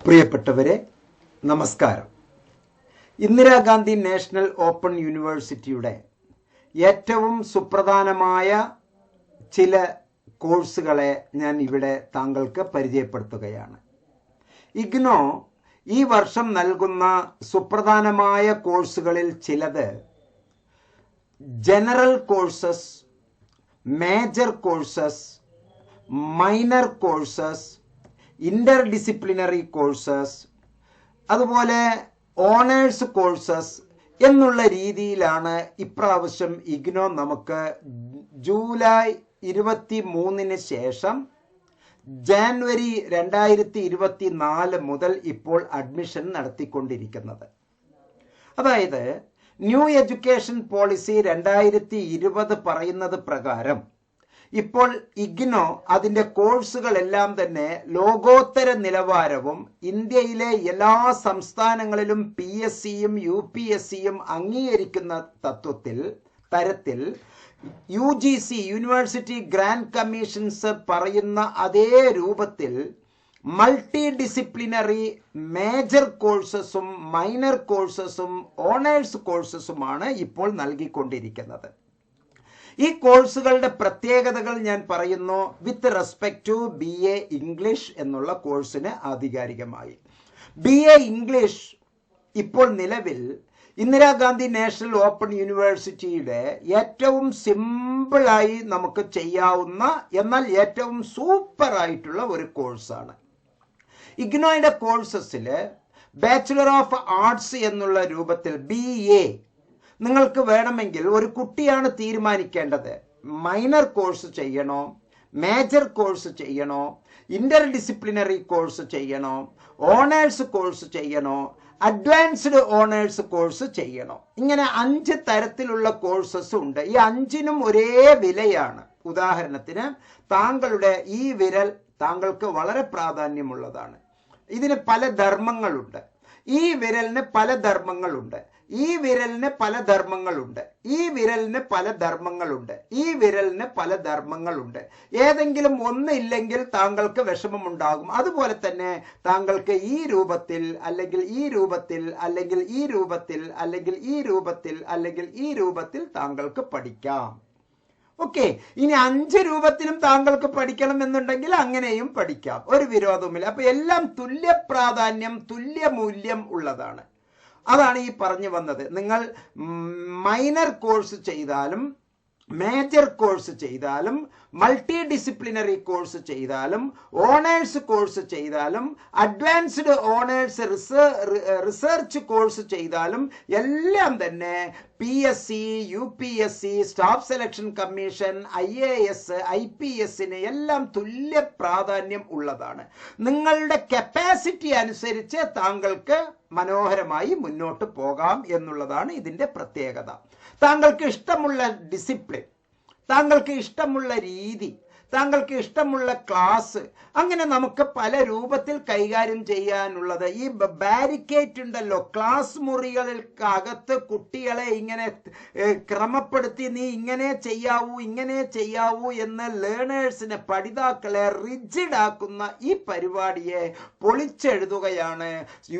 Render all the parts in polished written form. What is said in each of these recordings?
പ്രിയപ്പെട്ടവരെ, നമസ്കാരം. Indira Gandhi national open യൂണിവേഴ്സിറ്റിയുടെ ഏറ്റവും സുപ്രധാനമായ ചില കോഴ്സുകളെ ഞാൻ ഇവിടെ താങ്കൾക്ക് പരിചയപ്പെടുത്തുകയാണ്. ഇഗ്നോ ഈ വർഷം നൽകുന്ന സുപ്രധാനമായ കോഴ്സുകളിൽ ചിലത് general courses, major courses, minor courses, interdisciplinary courses, അതുപോലെ ഓണേഴ്സ് കോഴ്സസ് എന്നുള്ള രീതിയിലാണ് ഇപ്രാവശ്യം ഇഗ്നോ നമുക്ക് ജൂലൈ 23 ശേഷം ജാനുവരി 2024 മുതൽ ഇപ്പോൾ അഡ്മിഷൻ നടത്തിക്കൊണ്ടിരിക്കുന്നത്. അതായത് ന്യൂ എഡ്യൂക്കേഷൻ പോളിസി 2020 പറയുന്നത് പ്രകാരം ഇപ്പോൾ ഇഗ്നോ അതിൻ്റെ കോഴ്സുകളെല്ലാം തന്നെ ലോകോത്തര നിലവാരവും ഇന്ത്യയിലെ എല്ലാ സംസ്ഥാനങ്ങളിലും PSCയും UPSCയും അംഗീകരിക്കുന്ന തരത്തിൽ UGC യൂണിവേഴ്സിറ്റി ഗ്രാൻഡ് കമ്മീഷൻസ് പറയുന്ന അതേ രൂപത്തിൽ മൾട്ടി ഡിസിപ്ലിനറി മേജർ കോഴ്സസും മൈനർ കോഴ്സസും ഓണേഴ്സ് കോഴ്സസുമാണ് ഇപ്പോൾ നൽകിക്കൊണ്ടിരിക്കുന്നത്. ഈ കോഴ്സുകളുടെ പ്രത്യേകതകൾ ഞാൻ പറയുന്നു with respect to BA English എന്നുള്ള കോഴ്സിന് ആധികാരികമായി. BA ഇംഗ്ലീഷ് ഇപ്പോൾ നിലവിൽ ഇന്ദിരാഗാന്ധി നാഷണൽ ഓപ്പൺ യൂണിവേഴ്സിറ്റിയുടെ ഏറ്റവും സിമ്പിളായി നമുക്ക് ചെയ്യാവുന്ന എന്നാൽ ഏറ്റവും സൂപ്പർ ആയിട്ടുള്ള ഒരു കോഴ്സാണ്. ഇഗ്നോയുടെ കോഴ്സസിൽ ബാച്ചുലർ ഓഫ് ആർട്സ് എന്നുള്ള രൂപത്തിൽ BA നിങ്ങൾക്ക് വേണമെങ്കിൽ ഒരു കുട്ടിയാണ് തീരുമാനിക്കേണ്ടത്. മൈനർ കോഴ്സ് ചെയ്യണോ, മേജർ കോഴ്സ് ചെയ്യണോ, ഇന്റർഡിസിപ്ലിനറി കോഴ്സ് ചെയ്യണോ, ഓണേഴ്സ് കോഴ്സ് ചെയ്യണോ, അഡ്വാൻസ്ഡ് ഓണേഴ്സ് കോഴ്സ് ചെയ്യണോ, ഇങ്ങനെ 5 തരത്തിലുള്ള കോഴ്സസ് ഉണ്ട്. ഈ 5നും ഒരേ വിലയാണ്. ഉദാഹരണത്തിന് താങ്കളുടെ ഈ വിരൽ താങ്കൾക്ക് വളരെ പ്രാധാന്യമുള്ളതാണ്. ഇതിന് പല ധർമ്മങ്ങളുണ്ട്. ഈ വിരലിന് പല ധർമ്മങ്ങളുണ്ട്. ഈ വിരലിന് പല ധർമ്മങ്ങളുണ്ട്. ഈ വിരലിന് പല ധർമ്മങ്ങളുണ്ട്. ഈ വിരലിന് പല ധർമ്മങ്ങളുണ്ട്. ഏതെങ്കിലും ഒന്ന് ഇല്ലെങ്കിൽ താങ്കൾക്ക് വിഷമമുണ്ടാകും. അതുപോലെ തന്നെ താങ്കൾക്ക് ഈ രൂപത്തിൽ അല്ലെങ്കിൽ ഈ രൂപത്തിൽ അല്ലെങ്കിൽ ഈ രൂപത്തിൽ അല്ലെങ്കിൽ ഈ രൂപത്തിൽ അല്ലെങ്കിൽ ഈ രൂപത്തിൽ താങ്കൾക്ക് പഠിക്കാം. ഓക്കെ, ഇനി 5 രൂപത്തിലും താങ്കൾക്ക് പഠിക്കണം എന്നുണ്ടെങ്കിൽ അങ്ങനെയും പഠിക്കാം, ഒരു വിരോധവുമില്ല. അപ്പൊ എല്ലാം തുല്യ പ്രാധാന്യം, തുല്യ മൂല്യം ഉള്ളതാണ്. അതാണ് ഈ പറഞ്ഞു വന്നത്. നിങ്ങൾ മൈനർ കോഴ്സ് ചെയ്താലും മേജർ കോഴ്സ് ചെയ്താലും മൾട്ടി ഡിസിപ്ലിനറി കോഴ്സ് ചെയ്താലും ഓണേഴ്സ് കോഴ്സ് ചെയ്താലും അഡ്വാൻസ്ഡ് ഓണേഴ്സ് റിസർച്ച് കോഴ്സ് ചെയ്താലും എല്ലാം തന്നെ PSC, UPSC, staff selection commission, IAS, IPS എല്ലാം തുല്യ പ്രാധാന്യം ഉള്ളതാണ്. നിങ്ങളുടെ കപ്പാസിറ്റി അനുസരിച്ച് താങ്കൾക്ക് മനോഹരമായി മുന്നോട്ട് പോകാം എന്നുള്ളതാണ് ഇതിൻ്റെ പ്രത്യേകത. താങ്കൾക്ക് ഇഷ്ടമുള്ള ഡിസിപ്ലിൻ, താങ്കൾക്ക് ഇഷ്ടമുള്ള രീതി, താങ്കൾക്ക് ഇഷ്ടമുള്ള ക്ലാസ്, അങ്ങനെ നമുക്ക് പല രൂപത്തിൽ കൈകാര്യം ചെയ്യാനുള്ളത്. ഈ ബാരിക്കേറ്റ് ഉണ്ടല്ലോ, ക്ലാസ് മുറികൾക്കകത്ത് കുട്ടികളെ ഇങ്ങനെ ക്രമപ്പെടുത്തി നീ ഇങ്ങനെ ചെയ്യാവൂ ഇങ്ങനെ ചെയ്യാവൂ എന്ന് ലേണേഴ്സിനെ, പഠിതാക്കളെ റിജിഡ് ആക്കുന്ന ഈ പരിപാടിയെ പൊളിച്ചെഴുതുകയാണ്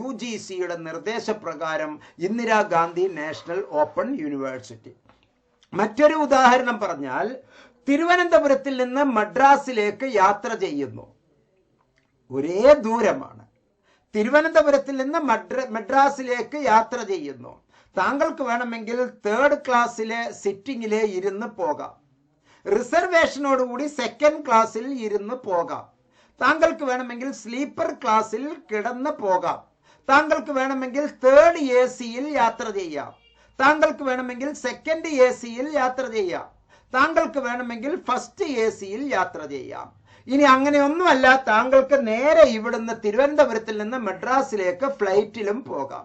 UGCയുടെ നിർദ്ദേശപ്രകാരം ഇന്ദിരാഗാന്ധി നാഷണൽ ഓപ്പൺ യൂണിവേഴ്സിറ്റി. മറ്റൊരു ഉദാഹരണം പറഞ്ഞാൽ, തിരുവനന്തപുരത്തിൽ നിന്ന് മദ്രാസിലേക്ക് യാത്ര ചെയ്യുന്നു. ഒരേ ദൂരമാണ്. തിരുവനന്തപുരത്തിൽ നിന്ന് മദ്രാസിലേക്ക് യാത്ര ചെയ്യുന്നു. താങ്കൾക്ക് വേണമെങ്കിൽ 3rd ക്ലാസ്സിലെ സിറ്റിങ്ങിലെ ഇരുന്ന് പോകാം. റിസർവേഷനോടുകൂടി 2nd ക്ലാസ്സിൽ ഇരുന്ന് പോകാം. താങ്കൾക്ക് വേണമെങ്കിൽ സ്ലീപ്പർ ക്ലാസ്സിൽ കിടന്ന് പോകാം. താങ്കൾക്ക് വേണമെങ്കിൽ 3rd AC യാത്ര ചെയ്യാം. താങ്കൾക്ക് വേണമെങ്കിൽ 2nd AC യാത്ര ചെയ്യാം. താങ്കൾക്ക് വേണമെങ്കിൽ 1st AC യാത്ര ചെയ്യാം. ഇനി അങ്ങനെയൊന്നുമല്ല, താങ്കൾക്ക് നേരെ ഇവിടുന്ന് തിരുവനന്തപുരത്തിൽ നിന്ന് മദ്രാസിലേക്ക് ഫ്ലൈറ്റിലും പോകാം.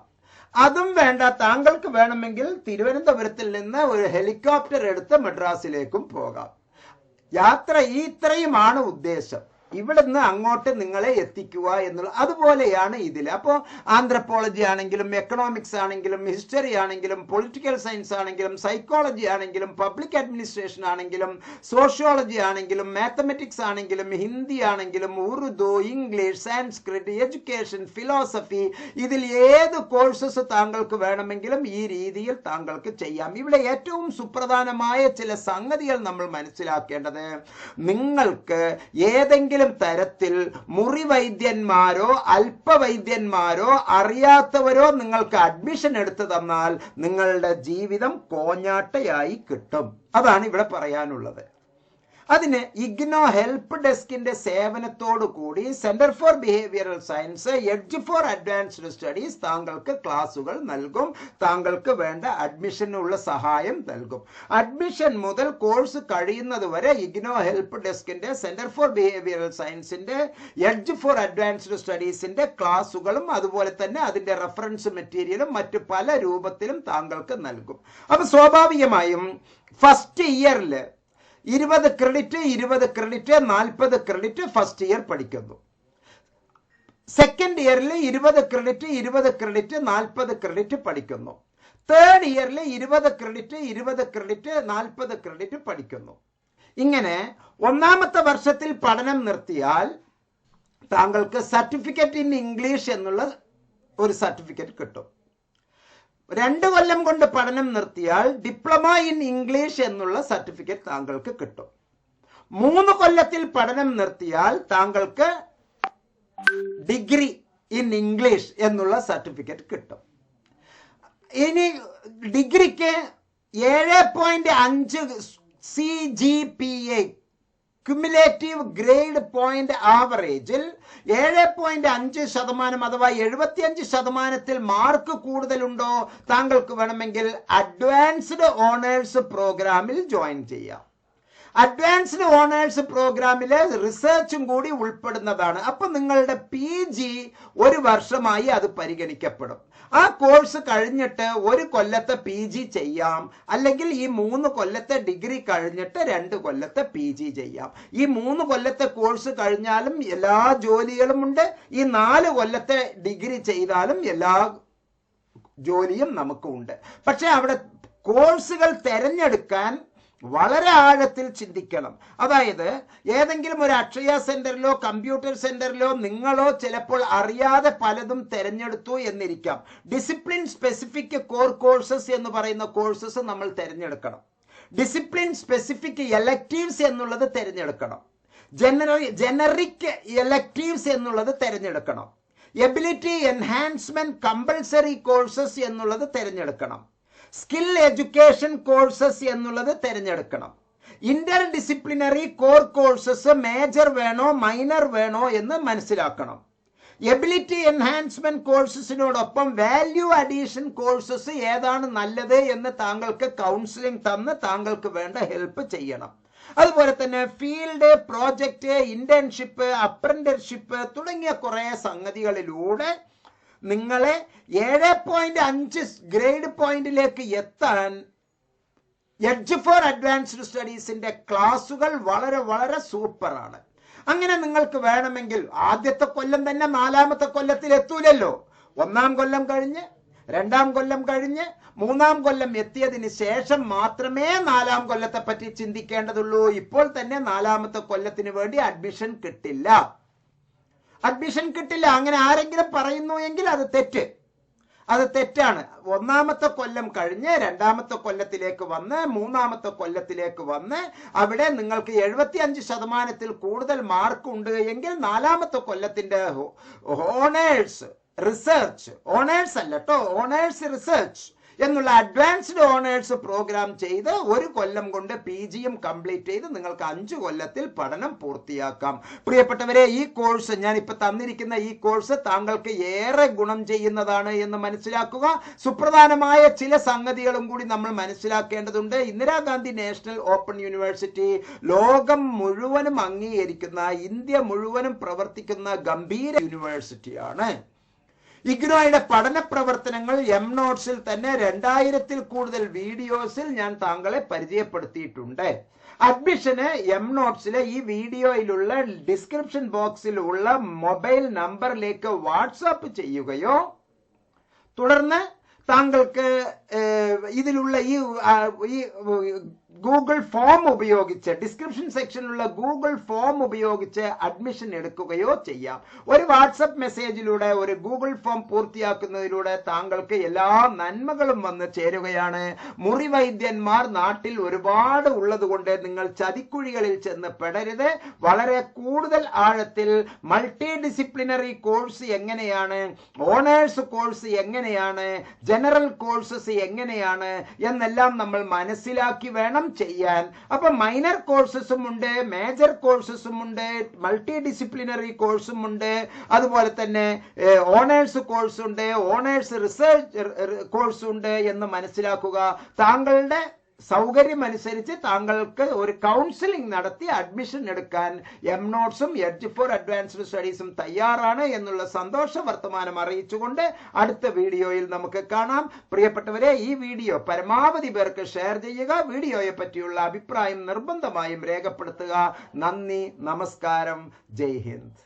അതും വേണ്ട, താങ്കൾക്ക് വേണമെങ്കിൽ തിരുവനന്തപുരത്തിൽ നിന്ന് ഒരു ഹെലികോപ്റ്റർ എടുത്ത് മദ്രാസിലേക്കും പോകാം. യാത്ര ഇത്രയുമാണ് ഉദ്ദേശം. ഇവിടുന്ന് അങ്ങോട്ട് നിങ്ങളെ എത്തിക്കുക എന്നുള്ള അതുപോലെയാണ് ഇതിൽ. അപ്പോൾ ആന്ത്രപ്പോളജി ആണെങ്കിലും എക്കണോമിക്സ് ആണെങ്കിലും ഹിസ്റ്ററി ആണെങ്കിലും പൊളിറ്റിക്കൽ സയൻസ് ആണെങ്കിലും സൈക്കോളജി ആണെങ്കിലും പബ്ലിക് അഡ്മിനിസ്ട്രേഷൻ ആണെങ്കിലും സോഷ്യോളജി ആണെങ്കിലും മാത്തമെറ്റിക്സ് ആണെങ്കിലും ഹിന്ദി ആണെങ്കിലും Urdu, English, Sanskrit, education, philosophy, ഇതിൽ ഏത് കോഴ്സസ് താങ്കൾക്ക് വേണമെങ്കിലും ഈ രീതിയിൽ താങ്കൾക്ക് ചെയ്യാം. ഇവിടെ ഏറ്റവും സുപ്രധാനമായ ചില സംഗതികൾ നമ്മൾ മനസ്സിലാക്കേണ്ടത്, നിങ്ങൾക്ക് ഏതെങ്കിലും തരത്തിൽ മുറിവൈദ്യന്മാരോ അല്പവൈദ്യന്മാരോ അറിയാത്തവരോ നിങ്ങൾക്ക് അഡ്മിഷൻ എടുത്തു തന്നാൽ നിങ്ങളുടെ ജീവിതം കോഞ്ഞാട്ടയായി കിട്ടും. അതാണ് ഇവിടെ പറയാനുള്ളത്. അതിന് ഇഗ്നോ ഹെൽപ്പ് ഡെസ്കിന്റെ സേവനത്തോടു കൂടി centre for behavioural science, edge for advanced studies താങ്കൾക്ക് ക്ലാസുകൾ നൽകും, താങ്കൾക്ക് വേണ്ട അഡ്മിഷനുള്ള സഹായം നൽകും. അഡ്മിഷൻ മുതൽ കോഴ്സ് കഴിയുന്നത് വരെ ഇഗ്നോ ഹെൽപ്പ് ഡെസ്കിന്റെ സെന്റർ ഫോർ ബിഹേവിയറൽ സയൻസിന്റെ എഡ്ജ് ഫോർ അഡ്വാൻസ്ഡ് സ്റ്റഡീസിന്റെ ക്ലാസുകളും അതുപോലെ തന്നെ അതിന്റെ റെഫറൻസ് മെറ്റീരിയലും മറ്റു പല രൂപത്തിലും താങ്കൾക്ക് നൽകും. അപ്പൊ സ്വാഭാവികമായും ഫസ്റ്റ് ഇയറിൽ 20 ക്രെഡിറ്റ് 40 ക്രെഡിറ്റ് ഫസ്റ്റ് ഇയർ പഠിക്കുന്നു. സെക്കൻഡ് ഇയറിൽ 20 ക്രെഡിറ്റ് 40 ക്രെഡിറ്റ് പഠിക്കുന്നു. തേർഡ് ഇയറിൽ 20 ക്രെഡിറ്റ് 40 ക്രെഡിറ്റ് പഠിക്കുന്നു. ഇങ്ങനെ ഒന്നാമത്തെ വർഷത്തിൽ പഠനം നിർത്തിയാൽ താങ്കൾക്ക് സർട്ടിഫിക്കറ്റ് ഇൻ ഇംഗ്ലീഷ് എന്നുള്ള ഒരു സർട്ടിഫിക്കറ്റ് കിട്ടും. 2 കൊല്ലം കൊണ്ട് പഠനം നിർത്തിയാൽ ഡിപ്ലോമ ഇൻ ഇംഗ്ലീഷ് എന്നുള്ള സർട്ടിഫിക്കറ്റ് താങ്കൾക്ക് കിട്ടും. 3 കൊല്ലത്തിൽ പഠനം നിർത്തിയാൽ താങ്കൾക്ക് ഡിഗ്രി ഇൻ ഇംഗ്ലീഷ് എന്നുള്ള സർട്ടിഫിക്കറ്റ് കിട്ടും. ഇനി ഡിഗ്രിക്ക് 7.5 CGPA ക്യുമുലേറ്റീവ് ഗ്രേഡ് പോയിന്റ് ആവറേജിൽ 7.5% അഥവാ 75% മാർക്ക് കൂടുതലുണ്ടോ താങ്കൾക്ക് വേണമെങ്കിൽ അഡ്വാൻസ്ഡ് ഓണേഴ്സ് പ്രോഗ്രാമിൽ ജോയിൻ ചെയ്യാം. അഡ്വാൻസ്ഡ് ഓണേഴ്സ് പ്രോഗ്രാമിലെ റിസർച്ചും കൂടി ഉൾപ്പെടുന്നതാണ്. അപ്പൊ നിങ്ങളുടെ PG 1 വർഷമായി അത് പരിഗണിക്കപ്പെടും. ആ കോഴ്സ് കഴിഞ്ഞിട്ട് 1 കൊല്ലത്തെ PG ചെയ്യാം, അല്ലെങ്കിൽ ഈ 3 കൊല്ലത്തെ ഡിഗ്രി കഴിഞ്ഞിട്ട് 2 കൊല്ലത്തെ PG ചെയ്യാം. ഈ 3 കൊല്ലത്തെ കോഴ്സ് കഴിഞ്ഞാലും എല്ലാ ജോലികളും ഉണ്ട്, ഈ 4 കൊല്ലത്തെ ഡിഗ്രി ചെയ്താലും എല്ലാ ജോലിയും നമുക്കുണ്ട്. പക്ഷെ അവിടെ കോഴ്സുകൾ തിരഞ്ഞെടുക്കാൻ വളരെ ആഴത്തിൽ ചിന്തിക്കണം. അതായത് ഏതെങ്കിലും ഒരു അക്ഷയ സെന്ററിലോ കമ്പ്യൂട്ടർ സെന്ററിലോ നിങ്ങളോ ചിലപ്പോൾ അറിയാതെ പലതും തിരഞ്ഞെടുത്തു എന്നിരിക്കാം. ഡിസിപ്ലിൻ സ്പെസിഫിക് കോർ കോഴ്സസ് എന്ന് പറയുന്ന കോഴ്സസ് നമ്മൾ തിരഞ്ഞെടുക്കണം. ഡിസിപ്ലിൻ സ്പെസിഫിക് എലക്റ്റീവ്സ് എന്നുള്ളത് തിരഞ്ഞെടുക്കണം. ജനറിക് എലക്റ്റീവ്സ് എന്നുള്ളത് തിരഞ്ഞെടുക്കണം. എബിലിറ്റി എൻഹാൻസ്മെന്റ് കമ്പൾസറി കോഴ്സസ് എന്നുള്ളത് തിരഞ്ഞെടുക്കണം. സ്കിൽ എഡ്യൂക്കേഷൻ കോഴ്സസ് എന്നുള്ളത് തിരഞ്ഞെടുക്കണം. Inter disciplinary core courses major വേണോ മൈനർ വേണോ എന്ന് മനസ്സിലാക്കണം. എബിലിറ്റി എൻഹാൻസ്മെന്റ് കോഴ്സസിനോടൊപ്പം വാല്യൂ അഡീഷൻ കോഴ്സസ് ഏതാണ് നല്ലത് എന്ന് താങ്കൾക്ക് കൗൺസിലിംഗ് തന്ന് താങ്കൾക്ക് വേണ്ട ഹെൽപ്പ് ചെയ്യണം. അതുപോലെ തന്നെ ഫീൽഡ്, പ്രോജക്റ്റ്, ഇന്റേൺഷിപ്പ്, അപ്രന്റർഷിപ്പ് തുടങ്ങിയ കുറെ സംഗതികളിലൂടെ നിങ്ങളെ 7.5 ഗ്രേഡ് പോയിന്റിലേക്ക് എത്താൻ എഡ്ജ് ഫോർ അഡ്വാൻസ്ഡ് സ്റ്റഡീസിന്റെ ക്ലാസുകൾ വളരെ വളരെ സൂപ്പറാണ്. അങ്ങനെ നിങ്ങൾക്ക് വേണമെങ്കിൽ ആദ്യത്തെ കൊല്ലം തന്നെ 4ാമത്തെ കൊല്ലത്തിൽ എത്തൂലല്ലോ. 1ാം കൊല്ലം കഴിഞ്ഞ് 2ാം കൊല്ലം കഴിഞ്ഞ് 3ാം കൊല്ലം എത്തിയതിന് ശേഷം മാത്രമേ 4ാം കൊല്ലത്തെ പറ്റി ചിന്തിക്കേണ്ടതുള്ളൂ. ഇപ്പോൾ തന്നെ 4ാമത്തെ കൊല്ലത്തിന് വേണ്ടി അഡ്മിഷൻ കിട്ടില്ല. അങ്ങനെ ആരെങ്കിലും പറയുന്നു എങ്കിൽ അത് തെറ്റാണ്. 1ാമത്തെ കൊല്ലം കഴിഞ്ഞ് 2ാമത്തെ കൊല്ലത്തിലേക്ക് വന്ന് 3ാമത്തെ കൊല്ലത്തിലേക്ക് വന്ന് അവിടെ നിങ്ങൾക്ക് 75% കൂടുതൽ മാർക്ക് ഉണ്ട് എങ്കിൽ 4ാമത്തെ കൊല്ലത്തിന്റെ ഓണേഴ്സ് റിസർച്ച്, ഓണേഴ്സ് അല്ല കേട്ടോ, ഓണേഴ്സ് റിസർച്ച് എന്നുള്ള അഡ്വാൻസ്ഡ് ഓണേഴ്സ് പ്രോഗ്രാം ചെയ്ത് 1 കൊല്ലം കൊണ്ട് PGയും കംപ്ലീറ്റ് ചെയ്ത് നിങ്ങൾക്ക് 5 കൊല്ലത്തിൽ പഠനം പൂർത്തിയാക്കാം. പ്രിയപ്പെട്ടവരെ, ഈ കോഴ്സ് ഞാൻ ഇപ്പൊ തന്നിരിക്കുന്ന ഈ കോഴ്സ് താങ്കൾക്ക് ഏറെ ഗുണം ചെയ്യുന്നതാണ് എന്ന് മനസ്സിലാക്കുക. സുപ്രധാനമായ ചില സംഗതികളും കൂടി നമ്മൾ മനസ്സിലാക്കേണ്ടതുണ്ട്. ഇന്ദിരാഗാന്ധി നാഷണൽ ഓപ്പൺ യൂണിവേഴ്സിറ്റി ലോകം മുഴുവനും അംഗീകരിക്കുന്ന, ഇന്ത്യ മുഴുവനും പ്രവർത്തിക്കുന്ന ഗംഭീര യൂണിവേഴ്സിറ്റിയാണ്. ഇഗ്നോയുടെ പഠന പ്രവർത്തനങ്ങൾ എംനോട്ട്സിൽ തന്നെ 2000-ൽ കൂടുതൽ വീഡിയോസിൽ ഞാൻ താങ്കളെ പരിചയപ്പെടുത്തിയിട്ടുണ്ട്. അഡ്മിഷന് എം നോട്ട്സിലെ ഈ വീഡിയോയിലുള്ള ഡിസ്ക്രിപ്ഷൻ ബോക്സിലുള്ള മൊബൈൽ നമ്പറിലേക്ക് വാട്സാപ്പ് ചെയ്യുകയോ തുടർന്ന് താങ്കൾക്ക് ഇതിലുള്ള ഈ ഗൂഗിൾ ഫോം ഉപയോഗിച്ച് ഡിസ്ക്രിപ്ഷൻ സെക്ഷനിലുള്ള ഗൂഗിൾ ഫോം ഉപയോഗിച്ച് അഡ്മിഷൻ എടുക്കുകയോ ചെയ്യാം. ഒരു വാട്സപ്പ് മെസ്സേജിലൂടെ ഒരു ഗൂഗിൾ ഫോം പൂർത്തിയാക്കുന്നതിലൂടെ താങ്കൾക്ക് എല്ലാ നന്മകളും വന്ന് ചേരുകയാണ്. മുറിവൈദ്യന്മാർ നാട്ടിൽ ഒരുപാട് ഉള്ളതുകൊണ്ട് നിങ്ങൾ ചതിക്കുഴികളിൽ ചെന്ന് പെടരുത്. വളരെ കൂടുതൽ ആഴത്തിൽ മൾട്ടി ഡിസിപ്ലിനറി കോഴ്സ് എങ്ങനെയാണ്, ഓണേഴ്സ് കോഴ്സ് എങ്ങനെയാണ്, ജനറൽ കോഴ്സസ് എങ്ങനെയാണ് എന്നെല്ലാം നമ്മൾ മനസ്സിലാക്കി വേണം ചെയ്യാൻ. അപ്പൊ മൈനർ കോഴ്സസും ഉണ്ട്, മേജർ കോഴ്സസും ഉണ്ട്, മൾട്ടി ഡിസിപ്ലിനറി കോഴ്സും ഉണ്ട്, അതുപോലെ തന്നെ ഓണേഴ്സ് കോഴ്സ് ഉണ്ട്, ഓണേഴ്സ് റിസർച്ച് കോഴ്സ് ഉണ്ട് എന്ന് മനസ്സിലാക്കുക. താങ്കളുടെ സൗകര്യമനുസരിച്ച് താങ്കൾക്ക് ഒരു കൗൺസിലിംഗ് നടത്തി അഡ്മിഷൻ എടുക്കാൻ എം നോട്ട്സും എഡ്ജ് ഫോർ അഡ്വാൻസ്ഡ് സ്റ്റഡീസും തയ്യാറാണ് എന്നുള്ള സന്തോഷ വർത്തമാനം അറിയിച്ചുകൊണ്ട് അടുത്ത വീഡിയോയിൽ നമുക്ക് കാണാം. പ്രിയപ്പെട്ടവരെ, ഈ വീഡിയോ പരമാവധി പേർക്ക് ഷെയർ ചെയ്യുക. വീഡിയോയെ പറ്റിയുള്ള അഭിപ്രായം നിർബന്ധമായും രേഖപ്പെടുത്തുക. നന്ദി, നമസ്കാരം, ജയ് ഹിന്ദ്.